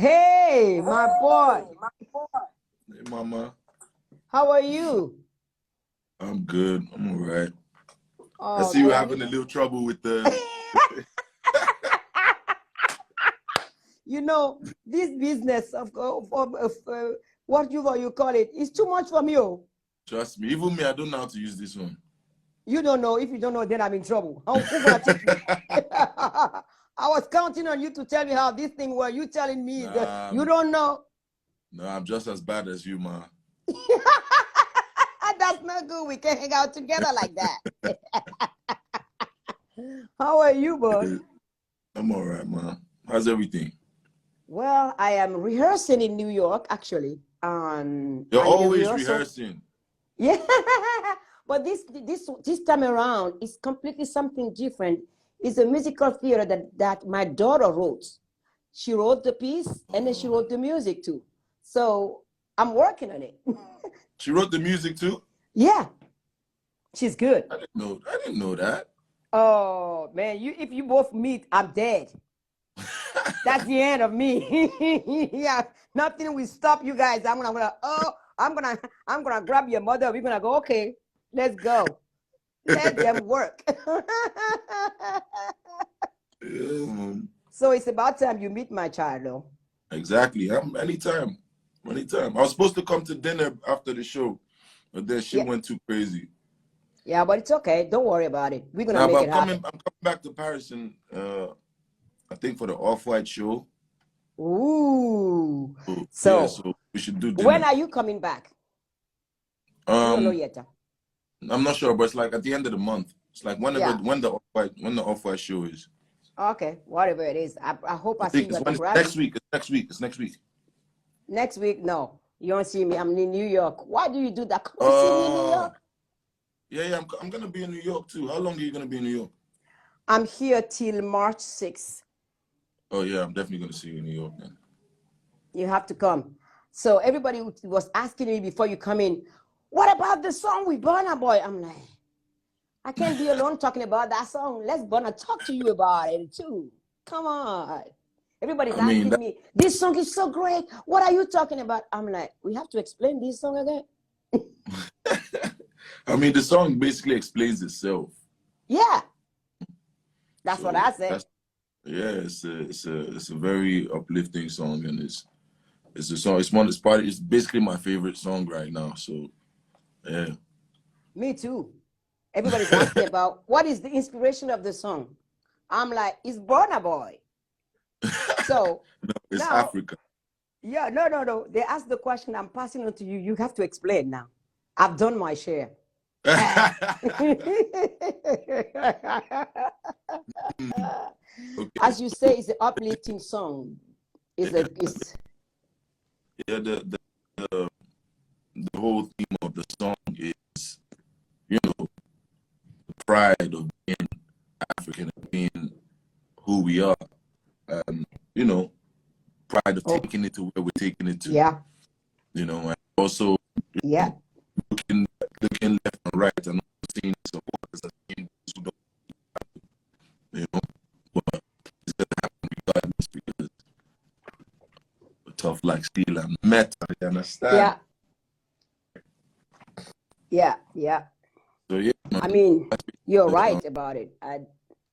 Hey, my boy. Hey, mama. How are you? I'm good. I'm all right. I Oh, see you man. having a little trouble with the. You know, this business of what you call it is too much for me. Oh. Trust me. Even me, I don't know how to use this one. You don't know. If you don't know, then I'm in trouble. Who's going to teach me? I was counting on you to tell me how this thing was. You telling me that you don't know? No, I'm just as bad as you, ma. That's not good. We can't hang out together like that. How are you, boy? I'm all right, ma. How's everything? Well, I am rehearsing in New York, actually. You're I'm in a always rehearsal. rehearsing. Yeah, but this time around is completely something different. It's a musical theater that my daughter wrote. She wrote the piece and then she wrote the music too. So I'm working on it. She wrote the music too? Yeah, she's good. I didn't know that. Oh man, if you both meet, I'm dead. That's the end of me. Yeah, nothing will stop you guys. I'm gonna grab your mother. We're gonna go. Okay, let's go. Let them work. Yeah, So it's about time you meet my child, though. exactly. Anytime. Anytime. I was supposed to come to dinner after the show, but then she went too crazy. Yeah, but it's okay. Don't worry about it. We're gonna Nah, make but it happen. I'm coming back to Paris and I think for the Off-White show. Ooh. Yeah, So so we should do dinner. when are you coming back? You don't know yet. I'm not sure, but it's like at the end of the month. It's like when the Off-White show is. Okay, whatever it is. I hope I see think you it's at the when it's Grammy. next week. It's next week. Next week, no. You don't see me. I'm in New York. Why do you do that? Come to see me in New York. Yeah. I'm gonna be in New York too. How long are you gonna be in New York? I'm here till March 6th. Oh yeah, I'm definitely gonna see you in New York then. You have to come. So everybody was asking me before you come in, what about the song with Burna Boy? I'm like, I can't be alone talking about that song. Let's Burna talk to you about it too. Come on. Everybody's asking me, this song is so great. What are you talking about? I'm like, we have to explain this song again. I mean, the song basically explains itself. Yeah, that's what I said. Yeah, it's a very uplifting song, and it's a song. It's basically my favorite song right now. So, yeah. Me too. Everybody's asking about what is the inspiration of the song. I'm like, it's Burna Boy. So no, it's now, Africa. Yeah, no. They asked the question. I'm passing on to you. You have to explain now. I've done my share. Okay. As you say, it's an uplifting song. Yeah, the whole theme of the song is, the pride of being African, and being who we are. Pride of taking it to where we're taking it to. Yeah. And also looking left and right and seeing supporters and seeing those who don't, but it's gonna happen regardless because we're tough like steel and metal, you understand? Yeah. So yeah, I mean, you're right about it.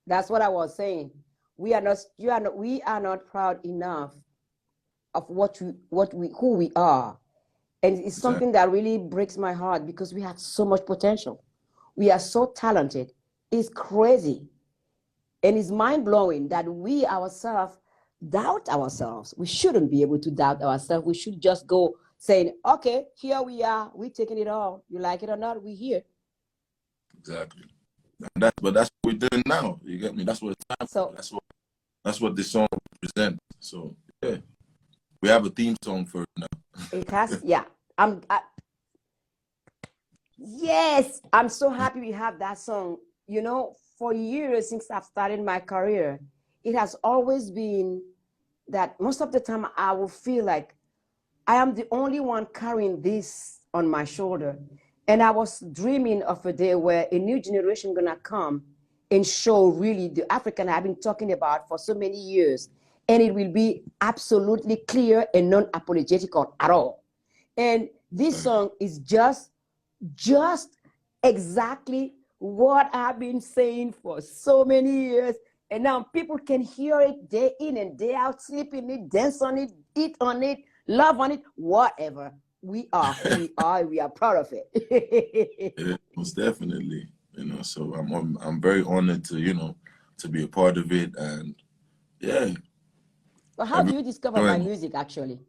That's what I was saying. We are not proud enough of who we are. And it's something that really breaks my heart because we have so much potential. We are so talented. It's crazy. And it's mind-blowing that we ourselves doubt ourselves. We shouldn't be able to doubt ourselves. We should just go saying, okay, here we are. We're taking it all. You like it or not, we're here. Exactly. But that's what we're doing now. You get me? That's what it's time for. That's what this song represents. So yeah. We have a theme song for it now. It has, yeah. Yes, I'm so happy we have that song. For years since I've started my career, it has always been that most of the time I will feel like I am the only one carrying this on my shoulder. And I was dreaming of a day where a new generation gonna come and show really the African I've been talking about for so many years. and it will be absolutely clear and non-apologetic at all. And this song is just exactly what I've been saying for so many years. And now people can hear it day in and day out, sleep in it, dance on it, eat on it, love on it, whatever. We are who we are. We are proud of it. Yeah, most definitely. You know, so I'm very honored to, you know, to be a part of it. And yeah. But how do you discover my music, actually?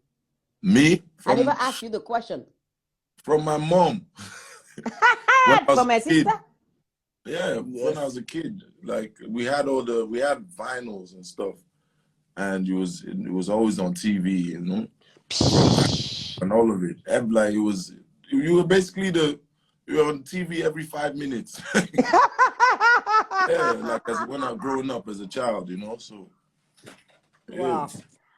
Me? I never asked you the question. From my mom. From my sister? Yeah, yes. When I was a kid, like we had vinyls and stuff, and it was always on TV, you know, and all of it. And like you were basically you were on TV every 5 minutes. Yeah, like when I was growing up as a child, you know. So yeah. Wow.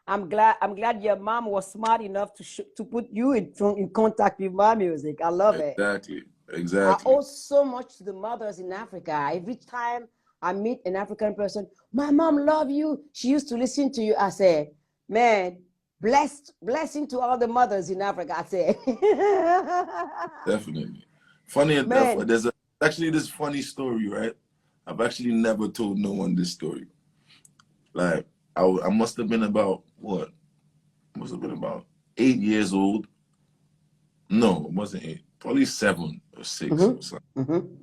I'm glad your mom was smart enough to put you in contact with my music. I love it. Exactly. I owe so much to the mothers in Africa. Every time I meet an African person, my mom love you. She used to listen to you. I say, man, blessing to all the mothers in Africa. I say. Definitely. Funny enough, there's actually this funny story, right? I've actually never told no one this story. Like, I must have been about, what? Must have been about 8 years old. No, it wasn't 8. Probably 7 or 6 or something.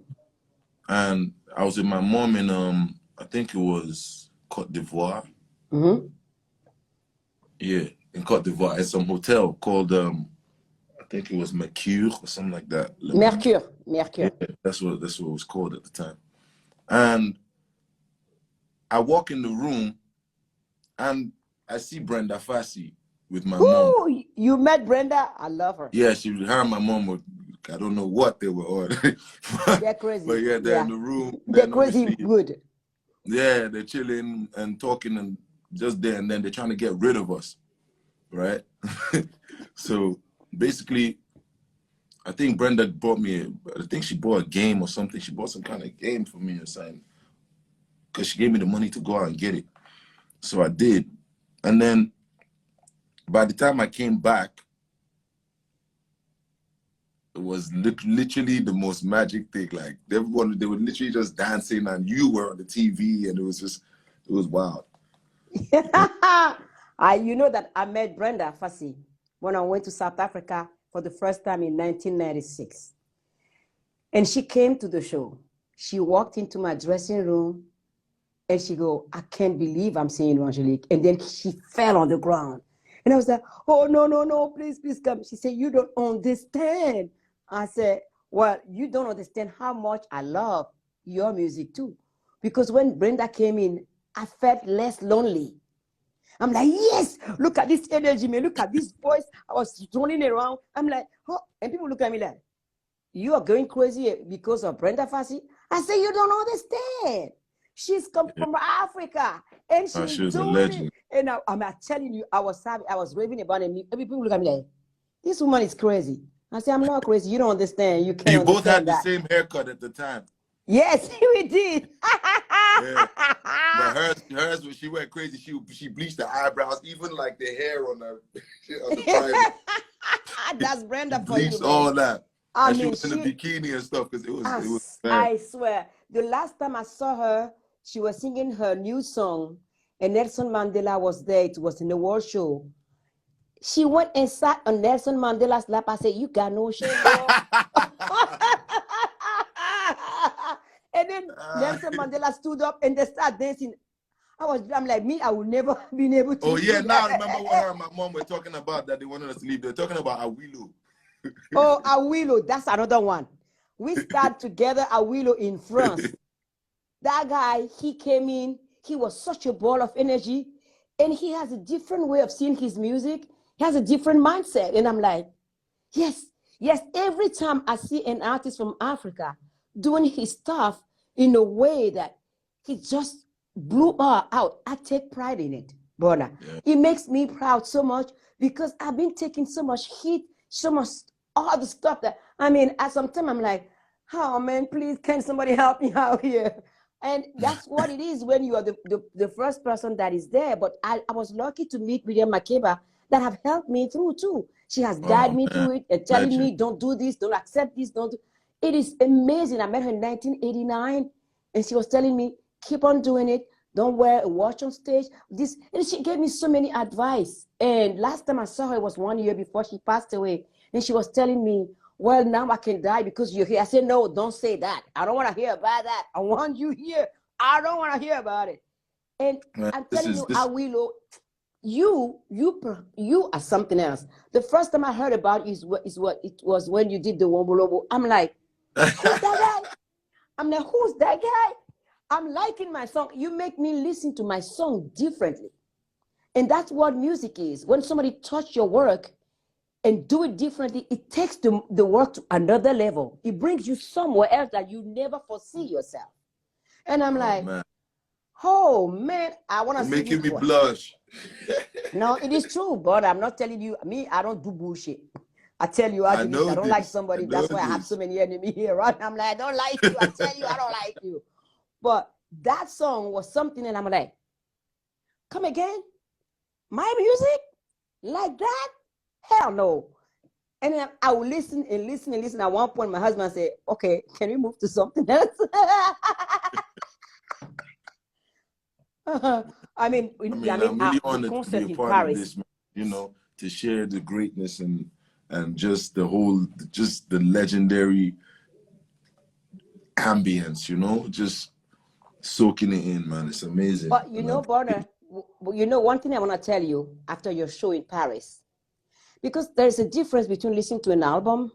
And I was with my mom in, I think it was Côte d'Ivoire. Yeah, in Côte d'Ivoire, at some hotel called, I think it was Mercure or something like that. Mercure. Yeah, that's what it was called at the time. And I walk in the room and I see Brenda Fassie with my mom. You met Brenda? I love her. Yeah, her and my mom were, I don't know what they were on. They're crazy. But yeah, they're in the room. They're crazy good. Yeah, they're chilling and talking and just there, and then they're trying to get rid of us, right? So basically, I think Brenda she bought a game or something. She bought some kind of game for me or something, because she gave me the money to go out and get it. So I did. And then by the time I came back, it was literally the most magic thing. Like they were literally just dancing and you were on the TV, and it was wild. You know that I met Brenda Fassie when I went to South Africa for the first time in 1996. And she came to the show. She walked into my dressing room and she go, I can't believe I'm seeing Angelique. And then she fell on the ground. And I was like, oh, no, please come. She said, you don't understand. I said, well, you don't understand how much I love your music too. Because when Brenda came in, I felt less lonely. I'm like, yes, look at this energy, man. Look at this voice. I was running around. I'm like, oh. And people look at me like, you are going crazy because of Brenda Fassie? I say, you don't understand. She's come from Africa, and she's doing a legend. And I'm telling you, I was raving about it. People look at me like, this woman is crazy. I say, I'm not crazy. You don't understand. You can't. You both had the same haircut at the time. Yes, we did. Yeah. But hers, when she went crazy, she bleached the eyebrows, even like the hair on the private. That's Brenda for bleached you. All that. I and mean, she was in a bikini and stuff because it was. I swear, the last time I saw her, she was singing her new song, and Nelson Mandela was there. It was in the World Show. She went and sat on Nelson Mandela's lap. I said, "You got no shame, girl." And then Nelson Mandela stood up and they started dancing. I'm like, me, I would never been able to. Oh yeah, now I remember what her and my mom were talking about, that they wanted us to leave. They're talking about Awilo. Oh, Awilo, that's another one. We started together Awilo in France. That guy, he came in, he was such a ball of energy, and he has a different way of seeing his music. He has a different mindset. And I'm like, yes, every time I see an artist from Africa doing his stuff in a way that he just blew out, I take pride in it, brother. Yeah. It makes me proud so much because I've been taking so much heat, so much, all the stuff that, I mean, at some time I'm like, oh man, please, can somebody help me out here? And that's what it is when you are the first person that is there. But I was lucky to meet William Makeba that have helped me through too. She has guided me through it and telling me, don't do this, don't accept this, don't do. It is amazing. I met her in 1989 and she was telling me, keep on doing it. Don't wear a watch on stage. This, and she gave me so many advice. And last time I saw her, it was 1 year before she passed away. And she was telling me, well, now I can die because you're here. I said, no, don't say that. I don't want to hear about that. I want you here. I don't want to hear about it. And I'm telling you, I will. You are something else. The first time I heard about you is what it was when you did the Wombo. I'm like, who's that guy? I'm like, who's that guy? I'm liking my song. You make me listen to my song differently. And that's what music is. When somebody touch your work and do it differently, it takes the work to another level. It brings you somewhere else that you never foresee yourself. And I'm like, man. Oh man, I want to see making me blush. No, it is true, but I'm not telling you. Me, I don't do bullshit. I tell you, I don't like somebody. That's why I have so many enemies here, right? I'm like, I don't like you. I tell you, I don't like you. But that song was something, and I'm like, come again? My music? Like that? Hell no. And then I would listen and listen and listen. At one point, my husband said, okay, can we move to something else? I mean, I'm really honored to be a part of this, man, you know, to share the greatness and just the legendary ambience, you know, just soaking it in, man. It's amazing. But you know, Burna, one thing I want to tell you after your show in Paris, because there's a difference between listening to an album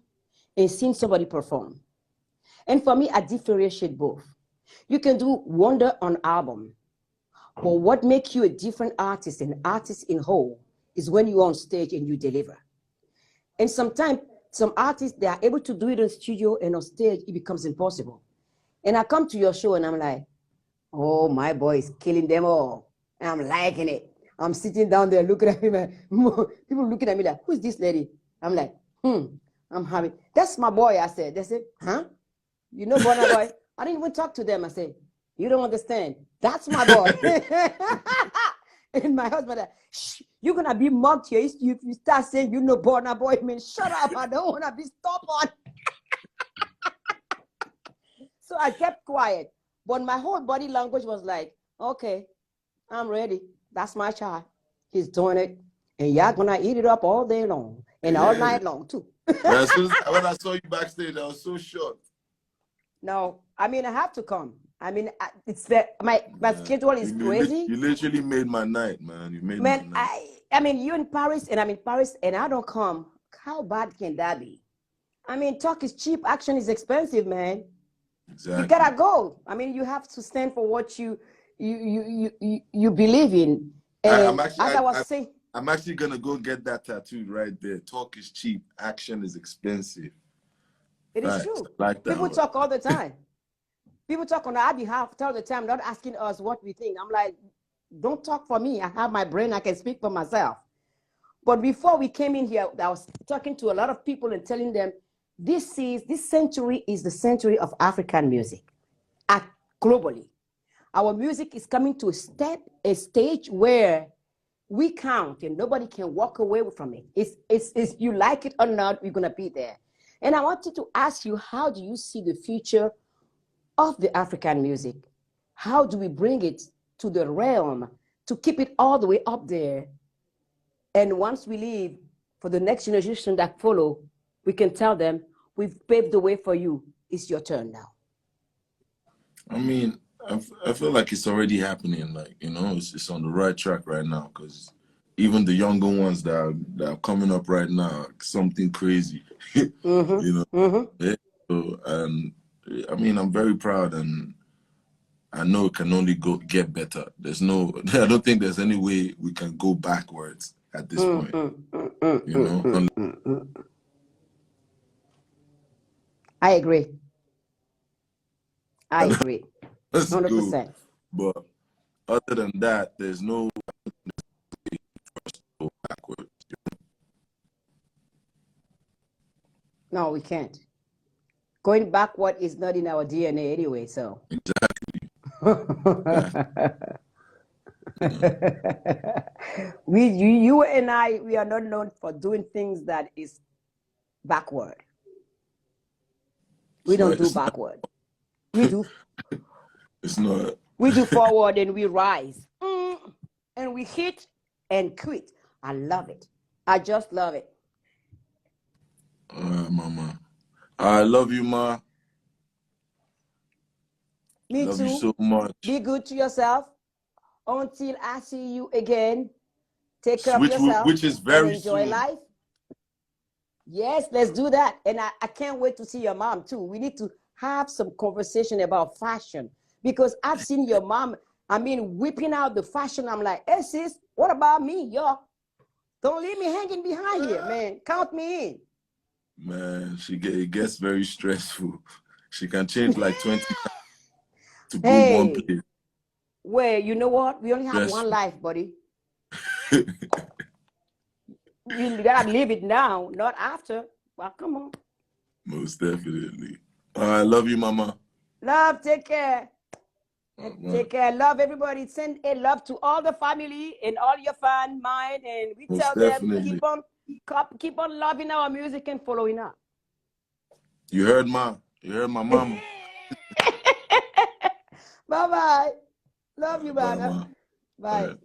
and seeing somebody perform. And for me, I differentiate both. You can do wonder on album, but what makes you a different artist, an artist in whole, is when you're on stage and you deliver. And sometimes some artists, they are able to do it in studio, and on stage, it becomes impossible. And I come to your show and I'm like, oh, my boy is killing them all. And I'm liking it. I'm sitting down there looking at him. People looking at me like, who's this lady? I'm like, I'm happy. That's my boy, I said. They said, huh? You know Burna Boy? I didn't even talk to them. I said, you don't understand. That's my boy. And my husband, shh, you're going to be mocked here. If you start saying, you know Burna Boy, man, shut up. I don't want to be stubborn. So I kept quiet. But my whole body language was like, okay, I'm ready. That's my child. He's doing it. And y'all going to eat it up all day long. And all night long, too. When I saw you backstage, I was so shocked. No, I mean, I have to come. I mean, it's my schedule is crazy. You literally made my night, man. You made my night. I mean, you're in Paris, and I'm in Paris, and I don't come. How bad can that be? I mean, talk is cheap. Action is expensive, man. Exactly. You gotta go. I mean, you have to stand for what you believe in. And I'm actually gonna go get that tattooed right there. Talk is cheap. Action is expensive. It is true. Like that. People talk all the time. People talk on our behalf all the time, not asking us what we think. I'm like, don't talk for me. I have my brain. I can speak for myself. But before we came in here, I was talking to a lot of people and telling them, this century is the century of African music globally. Our music is coming to a stage where we count and nobody can walk away from it. It's you like it or not, we're going to be there. And I wanted to ask you, how do you see the future of the African music? How do we bring it to the realm to keep it all the way up there? And once we leave, for the next generation that follow, we can tell them, we've paved the way for you. It's your turn now. I mean, I feel like it's already happening. Like, you know, it's on the right track right now, because even the younger ones that are coming up right now, something crazy. You know? Yeah. So, and I mean, I'm very proud, and I know it can only get better. I don't think there's any way we can go backwards at this point. You know? I agree. I agree. 100%. But other than that, there's no way for us to go backwards. No, we can't. Going backward is not in our DNA anyway, so. Exactly. You and I, we are not known for doing things that is backward. We don't do backward. We do. It's not. We do forward and we rise. And we hit and quit. I love it. I just love it. All right, mama. I love you, ma. Me love too. You so much. Be good to yourself. Until I see you again, take care of yourself. Which is very and enjoy soon. Life. Yes, let's do that. And I can't wait to see your mom too. We need to have some conversation about fashion because I've seen your mom, whipping out the fashion. I'm like, hey sis, what about me, y'all? Don't leave me hanging behind here, man. Count me in. Man, it gets very stressful. She can change like 20 times to go one place. Well, you know what? We only have one life, buddy. You gotta live it now, not after. Well, come on. Most definitely. I love you, mama. Love, take care. Take care. Love everybody. Send a love to all the family and all your fan, mine, and we tell them keep on loving our music and following up. You heard my mama. Bye bye. Love you, brother. Bye.